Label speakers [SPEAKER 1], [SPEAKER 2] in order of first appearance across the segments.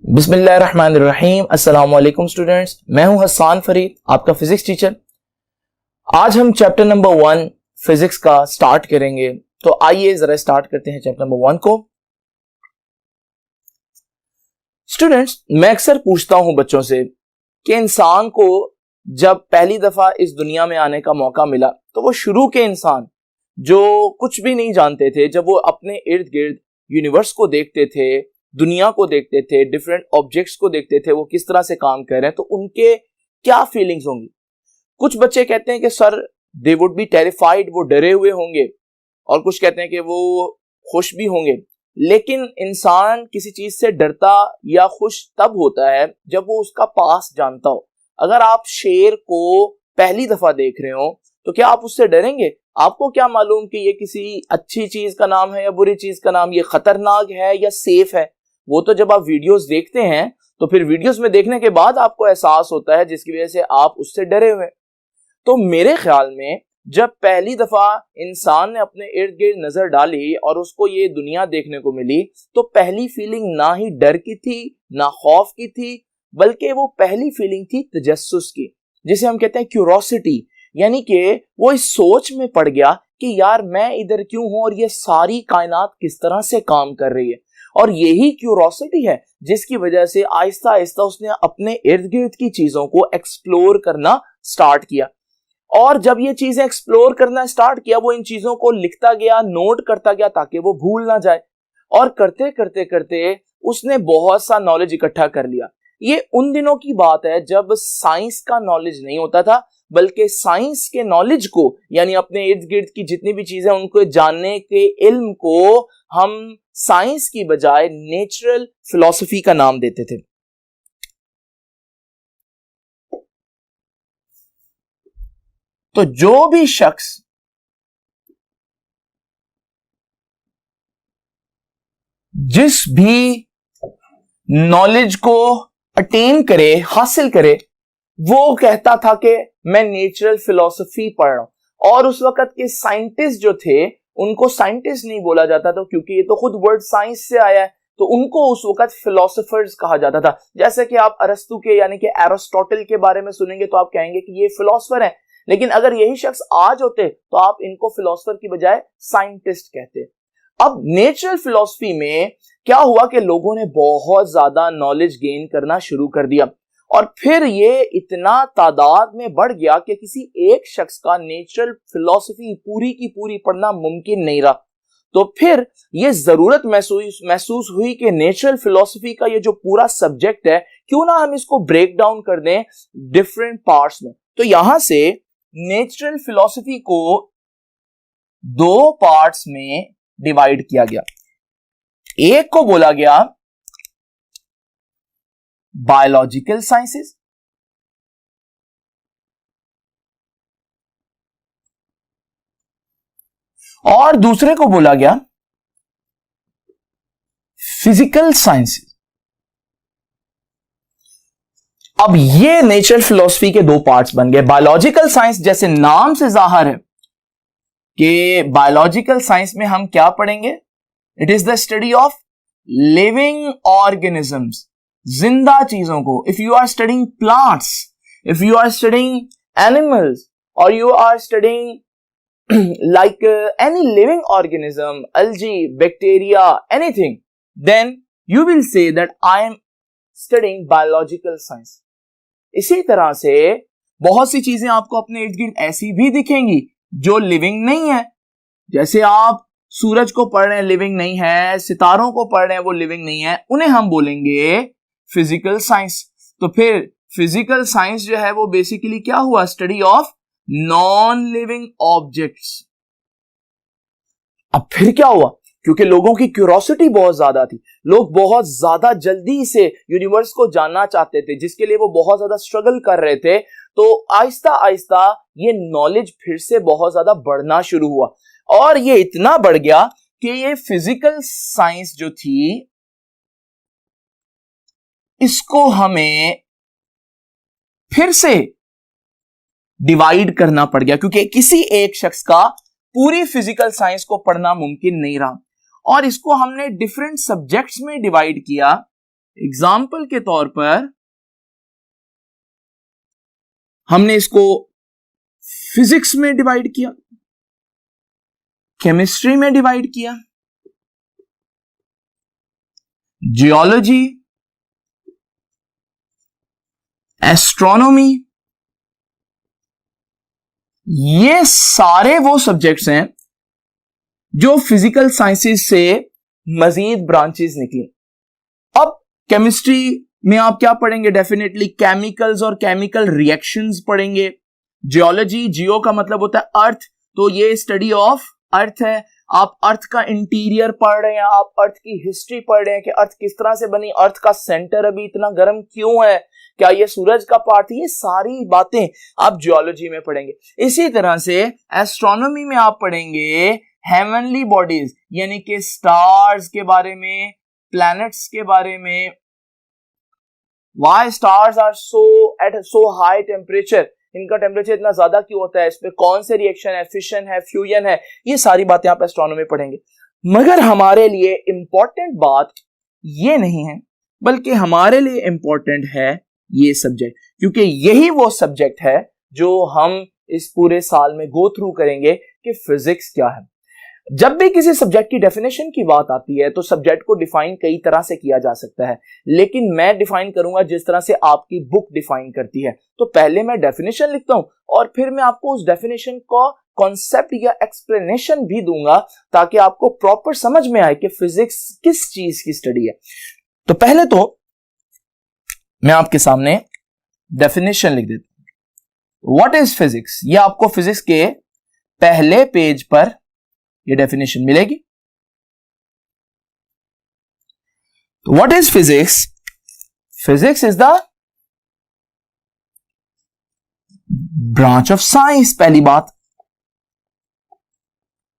[SPEAKER 1] बिस्मिल्लाहिर्रहमानिर्रहीम। अस्सलाम वालेकुम स्टूडेंट्स, मैं हूं हसन फरीद, आपका फिजिक्स टीचर। आज हम चैप्टर नंबर 1 फिजिक्स का स्टार्ट करेंगे। तो आइए जरा स्टार्ट करते हैं चैप्टर नंबर 1 को। स्टूडेंट्स, मैं अक्सर पूछता हूं बच्चों से कि इंसान को जब पहली दफा इस दुनिया में आने का मौका मिला तो वो शुरू के इंसान जो कुछ भी नहीं जानते थे, जब वो अपने इर्द गिर्द यूनिवर्स को देखते थे, दुनिया को देखते थे, डिफरेंट ऑब्जेक्ट्स को देखते थे, वो किस तरह से काम कर रहे हैं, तो उनके क्या फीलिंग्स होंगी। कुछ बच्चे कहते हैं कि sir they would be terrified, वो डरे हुए होंगे, और कुछ कहते हैं कि वो खुश भी होंगे। लेकिन इंसान किसी चीज से डरता या खुश तब होता है जब वो उसका पास जानता हो। अगर आप शेर को पहली दफा देख रहे हो तो क्या आप उससे डरेंगे? आपको क्या मालूम कि ये किसी अच्छी चीज का नाम है या बुरी चीज का नाम, ये खतरनाक है या सेफ है। वो तो जब आप वीडियोस देखते हैं तो फिर वीडियोस में देखने के बाद आपको एहसास होता है, जिसकी वजह से आप उससे डरे हुए। तो मेरे ख्याल में जब पहली दफा इंसान ने अपने इर्द गिर्द नजर डाली और उसको ये दुनिया देखने को मिली, तो पहली फीलिंग ना ही डर की थी ना खौफ की थी, बल्कि वो पहली फीलिंग थी तजस्सुस की, जिसे हम कहते हैं क्यूरोसिटी। यानी कि वो इस सोच में पड़ गया कि यार मैं इधर क्यों हूं और ये सारी कायनात किस तरह से काम कर रही है। और यही क्यूरोसिटी है जिसकी वजह से आहिस्ता आहिस्ता उसने अपने इर्द गिर्द की चीजों को एक्सप्लोर करना स्टार्ट किया। और जब ये चीजें एक्सप्लोर करना स्टार्ट किया, वो इन चीजों को लिखता गया, नोट करता गया ताकि वो भूल ना जाए। और करते करते करते उसने बहुत सा नॉलेज इकट्ठा कर लिया। ये उन दिनों की बात है जब साइंस का नॉलेज नहीं होता था, बल्कि साइंस के नॉलेज को, यानी अपने इर्द गिर्द की जितनी भी चीजें उनको जानने के इल्म को हम साइंस की बजाय नेचुरल फिलॉसफी का नाम देते थे। तो जो भी शख्स जिस भी नॉलेज को अटेन करे, हासिल करे, वो कहता था कि मैं नेचुरल फिलॉसफी पढ़ रहा हूं। और उस वक्त के साइंटिस्ट जो थे उनको साइंटिस्ट नहीं बोला जाता था, क्योंकि ये तो खुद वर्ड साइंस से आया है, तो उनको उस वक्त फिलोसोफर्स कहा जाता था। जैसे कि आप अरस्तु के यानी कि एरिस्टोटल के बारे में सुनेंगे तो आप कहेंगे कि ये फिलोसोफर है, लेकिन अगर यही शख्स आज होते तो आप इनको फिलोसोफर की बजाय साइंटिस्ट कहते। अब नेचुरल फिलॉसफी में क्या हुआ कि लोगों ने बहुत ज्यादा नॉलेज गेन करना शुरू कर दिया, और फिर ये इतना तादाद में बढ़ गया कि किसी एक शख्स का नेचुरल फिलॉसफी पूरी की पूरी पढ़ना मुमकिन नहीं रहा। तो फिर ये जरूरत महसूस हुई कि नेचुरल फिलॉसफी का ये जो पूरा सब्जेक्ट है, क्यों ना हम इसको ब्रेक डाउन कर दें डिफरेंट पार्ट्स में। तो यहां से नेचुरल फिलॉसफी को दो पार्ट्स में डिवाइड किया गया। एक को बोला गया बायोलॉजिकल साइंसेस, और दूसरे को बोला गया फिजिकल साइंसेस। अब ये नेचुरल फिलॉसफी के दो पार्ट्स बन गए। बायोलॉजिकल साइंस, जैसे नाम से जाहिर है कि बायोलॉजिकल साइंस में हम क्या पढ़ेंगे? It is the study of living organisms, जिंदा चीजों को। If you are studying plants, if you are studying animals, और you are studying like any living organism, algae, bacteria, anything, then you will say that I am studying biological science. इसी तरह से बहुत सी चीजें आपको अपने इर्द गिर्द ऐसी भी दिखेंगी जो लिविंग नहीं है। जैसे आप सूरज को पढ़ रहे हैं, लिविंग नहीं है, सितारों को पढ़ रहे हैं, वो लिविंग नहीं है, उन्हें हम बोलेंगे फिजिकल साइंस। तो फिर फिजिकल साइंस जो है वो बेसिकली क्या हुआ? Study of non living objects. अब फिर क्या हुआ? क्योंकि लोगों की क्यूरोसिटी बहुत ज्यादा थी, लोग बहुत ज्यादा जल्दी से यूनिवर्स को जानना चाहते थे, जिसके लिए वो बहुत ज्यादा स्ट्रगल कर रहे थे। तो आहिस्ता आहिस्ता ये नॉलेज फिर से बहुत ज्यादा बढ़ना शुरू हुआ, और ये इतना बढ़ गया कि ये फिजिकल साइंस जो थी इसको हमें फिर से डिवाइड करना पड़ गया, क्योंकि किसी एक शख्स का पूरी फिजिकल साइंस को पढ़ना मुमकिन नहीं रहा, और इसको हमने डिफरेंट सब्जेक्ट्स में डिवाइड किया। एग्जाम्पल के तौर पर हमने इसको फिजिक्स में डिवाइड किया, केमिस्ट्री में डिवाइड किया, जियोलॉजी, एस्ट्रोनॉमी, ये सारे वो सब्जेक्ट्स हैं जो फिजिकल साइंसेस से मजीद ब्रांचेस निकली। अब केमिस्ट्री में आप क्या पढ़ेंगे? डेफिनेटली केमिकल्स और केमिकल रिएक्शंस पढ़ेंगे। जियोलॉजी, जियो का मतलब होता है अर्थ, तो ये स्टडी ऑफ अर्थ है। आप अर्थ का इंटीरियर पढ़ रहे हैं, आप अर्थ की हिस्ट्री पढ़ रहे हैं कि अर्थ किस तरह से बनी, अर्थ का सेंटर अभी इतना गर्म क्यों है, क्या ये सूरज का पार्ट है, ये सारी बातें आप जियोलॉजी में पढ़ेंगे। इसी तरह से एस्ट्रोनॉमी में आप पढ़ेंगे हेवनली बॉडीज, यानी कि स्टार्स के बारे में, प्लैनेट्स के बारे में, why stars are at so high temperature, इनका टेम्परेचर इतना ज्यादा क्यों होता है, इसमें कौन से रिएक्शन है, फिशन है, फ्यूजन है, ये सारी बातें आप एस्ट्रोनॉमी में पढ़ेंगे। मगर हमारे लिए इंपॉर्टेंट बात ये नहीं है, बल्कि हमारे लिए इंपॉर्टेंट है ये सब्जेक्ट, क्योंकि यही वो सब्जेक्ट है जो हम इस पूरे साल में गो थ्रू करेंगे कि फिजिक्स क्या है। जब भी किसी सब्जेक्ट की डेफिनेशन की बात आती है तो सब्जेक्ट को डिफाइन कई तरह से किया जा सकता है, लेकिन मैं डिफाइन करूंगा जिस तरह से आपकी बुक डिफाइन करती है। तो पहले मैं डेफिनेशन लिखता हूं और फिर मैं आपको उस डेफिनेशन का कॉन्सेप्ट या एक्सप्लेनेशन भी दूंगा ताकि आपको प्रॉपर समझ में आए कि फिजिक्स किस चीज की स्टडी है। तो पहले तो मैं आपके सामने डेफिनेशन लिख देता हूं। What is physics? ये आपको फिजिक्स के पहले पेज पर ये डेफिनेशन मिलेगी। तो what is physics? Physics is the branch of science. पहली बात,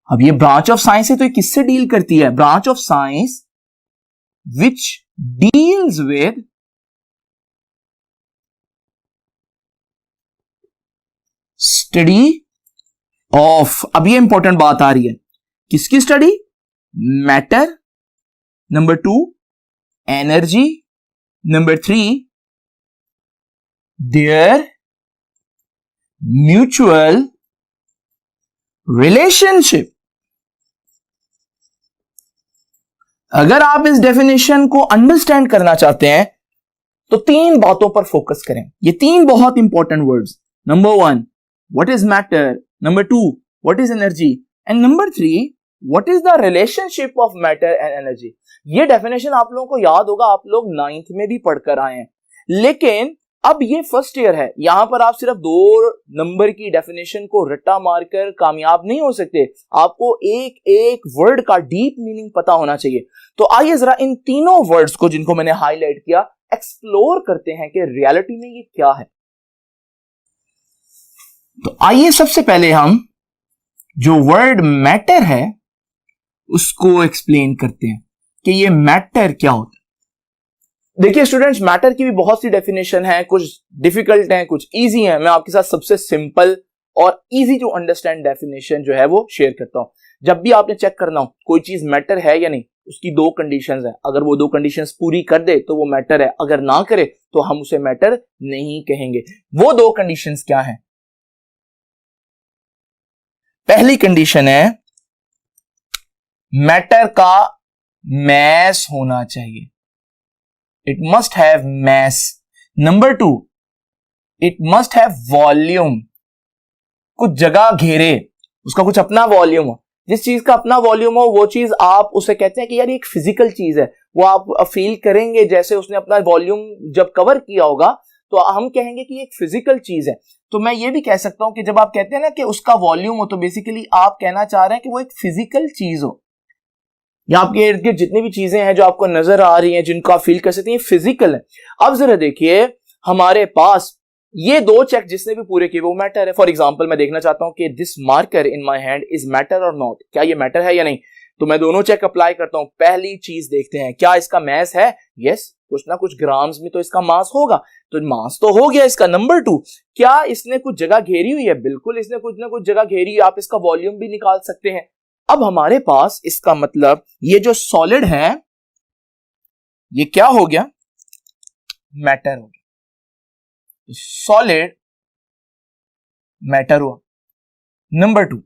[SPEAKER 1] अब ये ब्रांच ऑफ साइंस है तो ये किससे डील करती है? Branch of science which deals with study of, अब ये इंपॉर्टेंट बात आ रही है, किसकी study? Matter, number 2 energy, number 3 there mutual relationship. अगर आप इस डेफिनेशन को अंडरस्टैंड करना चाहते हैं तो 3 बातों पर फोकस करें। ये 3 बहुत important words, number 1 what is matter, number 2 what is energy, and number 3 what is the relationship of matter and energy. ये डेफिनेशन आप लोगों को याद होगा, आप लोग 9th में भी पढ़कर आए हैं, लेकिन अब ये फर्स्ट ईयर है, यहां पर आप सिर्फ 2 नंबर की डेफिनेशन को रट्टा मारकर कामयाब नहीं हो सकते, आपको एक एक वर्ड का डीप मीनिंग पता होना चाहिए। तो आइए जरा इन तीनों वर्ड्स को जिनको मैंने हाईलाइट किया एक्सप्लोर करते हैं कि रियलिटी में ये क्या है। तो आइए सबसे पहले हम जो वर्ड मैटर है उसको एक्सप्लेन करते हैं कि ये मैटर क्या होता है। देखिए स्टूडेंट्स, मैटर की भी बहुत सी डेफिनेशन है, कुछ डिफिकल्ट हैं, कुछ इजी हैं। मैं आपके साथ सबसे सिंपल और इजी टू अंडरस्टैंड डेफिनेशन जो है वो शेयर करता हूं। जब भी आपने चेक करना हो कोई चीज मैटर है या नहीं, उसकी 2 कंडीशंस हैं। अगर वो 2 कंडीशंस पूरी कर दे तो वो मैटर है, अगर ना करे तो हम उसे मैटर नहीं कहेंगे। वो 2 कंडीशंस क्या हैं? पहली कंडीशन है मैटर का मैस होना चाहिए, it must have mass. Number 2 it must have volume, कुछ जगह घेरे, उसका कुछ अपना वॉल्यूम हो। जिस चीज का अपना वॉल्यूम हो वो चीज आप उसे कहते हैं कि यार ये एक फिजिकल चीज है, वो आप फील करेंगे जैसे उसने अपना वॉल्यूम जब कवर किया होगा तो हम कहेंगे कि एक फिजिकल चीज है। तो मैं ये भी कह सकता हूं कि जब आप कहते हैं ना कि उसका वॉल्यूम हो, तो बेसिकली आप कहना चाह रहे हैं कि वो एक फिजिकल चीज हो, या आपके इर्द गिर्द जितनी भी चीजें हैं जो आपको नजर आ रही हैं, जिनको आप फील कर सकते हैं, फिजिकल है। अब जरा देखिए, हमारे पास ये 2 चेक जिसने भी पूरे किए वो मैटर है। फॉर एग्जाम्पल मैं देखना चाहता हूं कि this marker in my hand is matter और नॉट, क्या ये मैटर है या नहीं। तो मैं दोनों चेक अप्लाई करता हूं। पहली चीज देखते हैं, क्या इसका मैस है? यस, कुछ ना कुछ ग्राम्स में तो इसका मास होगा, तो मास तो हो गया इसका। नंबर 2, क्या इसने कुछ जगह घेरी हुई है? बिल्कुल इसने कुछ ना कुछ जगह घेरी है, आप इसका वॉल्यूम भी निकाल सकते हैं। अब हमारे पास इसका मतलब ये जो सॉलिड है ये क्या हो गया? मैटर हो गया, सॉलिड मैटर हुआ। नंबर 2,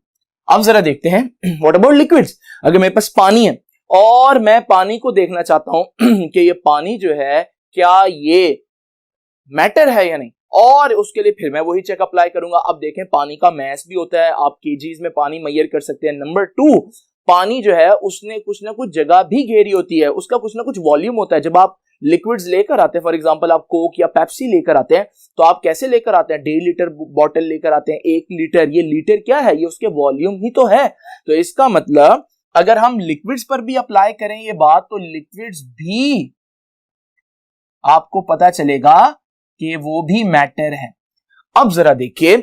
[SPEAKER 1] अब जरा देखते हैं व्हाट अबाउट लिक्विड्स। अगर मेरे पास पानी है और मैं पानी को देखना चाहता हूं कि ये पानी जो है क्या ये मैटर है या नहीं, और उसके लिए फिर मैं वही चेक अप्लाई करूंगा। अब देखें पानी का मैस भी होता है, आप केजीज में पानी मेजर कर सकते हैं। नंबर 2, पानी जो है उसने कुछ ना कुछ जगह भी घेरी होती है, उसका कुछ ना कुछ वॉल्यूम होता है। जब आप लिक्विड्स लेकर आते हैं, फॉर एग्जांपल आप कोक या पेप्सी लेकर आते हैं, तो आप कैसे लेकर आते हैं? 1.5 लीटर बॉटल लेकर आते हैं, 1 लीटर। ये लीटर क्या है? ये उसके वॉल्यूम ही तो है। तो इसका मतलब अगर हम लिक्विड्स पर भी अप्लाई करें ये बात, तो लिक्विड्स भी आपको पता चलेगा कि वो भी मैटर है। अब जरा देखिए,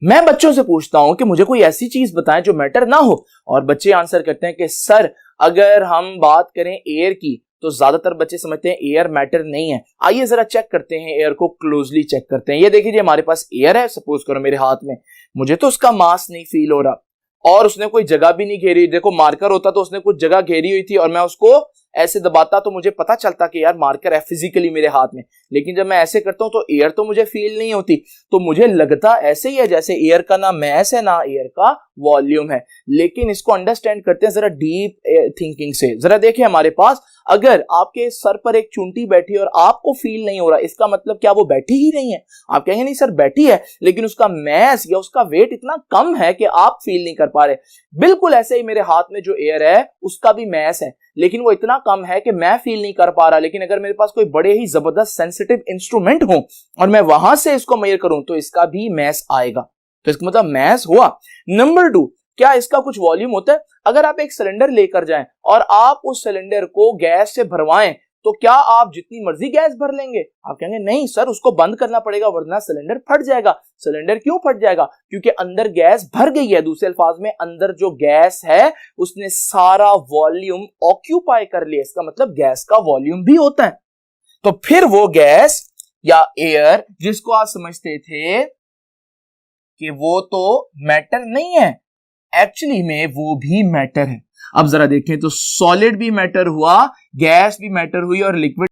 [SPEAKER 1] मैं बच्चों से पूछता हूं कि मुझे कोई ऐसी चीज बताएं जो मैटर ना हो, और बच्चे आंसर करते हैं कि सर अगर हम बात करें एयर की, तो ज्यादातर बच्चे समझते हैं एयर मैटर नहीं है। आइए जरा चेक करते हैं, एयर को क्लोजली चेक करते हैं। ये देखिए हमारे पास एयर है, सपोज करो मेरे हाथ में, मुझे तो उसका मास नहीं फील हो रहा, और उसने कोई जगह भी नहीं घेरी। देखो मार्कर होता तो उसने कुछ जगह घेरी हुई थी और मैं उसको ऐसे दबाता तो मुझे पता चलता कि यार मार्कर है फिजिकली मेरे हाथ में। लेकिन जब मैं ऐसे करता हूं तो एयर तो मुझे फील नहीं होती, तो मुझे लगता ऐसे ही है जैसे एयर का ना मैस है ना एयर का वॉल्यूम है। लेकिन इसको अंडरस्टैंड करते हैं जरा डीप थिंकिंग से। जरा देखिए हमारे पास अगर आपके सर पर एक चुंटी बैठी और आपको फील नहीं हो रहा, इसका मतलब क्या वो बैठी ही नहीं है? आप कहेंगे नहीं सर बैठी है, लेकिन उसका मैस या उसका वेट इतना कम है कि आप फील नहीं कर पा रहे। बिल्कुल ऐसे ही मेरे हाथ में जो एयर है उसका भी मैस है, लेकिन वो इतना कम है कि मैं फील नहीं कर पा रहा। लेकिन अगर मेरे पास कोई बड़े ही जबरदस्त सेंसिटिव इंस्ट्रूमेंट हो और मैं वहां से इसको मेजर करूं, तो इसका भी मैस आएगा। तो इसका मतलब मैस हुआ। नंबर 2, क्या इसका कुछ वॉल्यूम होता है? अगर आप एक सिलेंडर लेकर जाएं और आप उस सिलेंडर को गैस से भरवाएं, तो क्या आप जितनी मर्जी गैस भर लेंगे? आप कहेंगे नहीं सर, उसको बंद करना पड़ेगा वरना सिलेंडर फट जाएगा। सिलेंडर क्यों फट जाएगा? क्योंकि अंदर गैस भर गई है। दूसरे अल्फाज में अंदर जो गैस है उसने सारा वॉल्यूम ऑक्यूपाई कर लिया। इसका मतलब गैस का वॉल्यूम भी होता है। तो फिर वो गैस या एयर जिसको आप समझते थे कि वो तो मैटर नहीं है, एक्चुअली में वो भी मैटर है। अब जरा देखें तो सॉलिड भी मैटर हुआ, गैस भी मैटर हुई और लिक्विड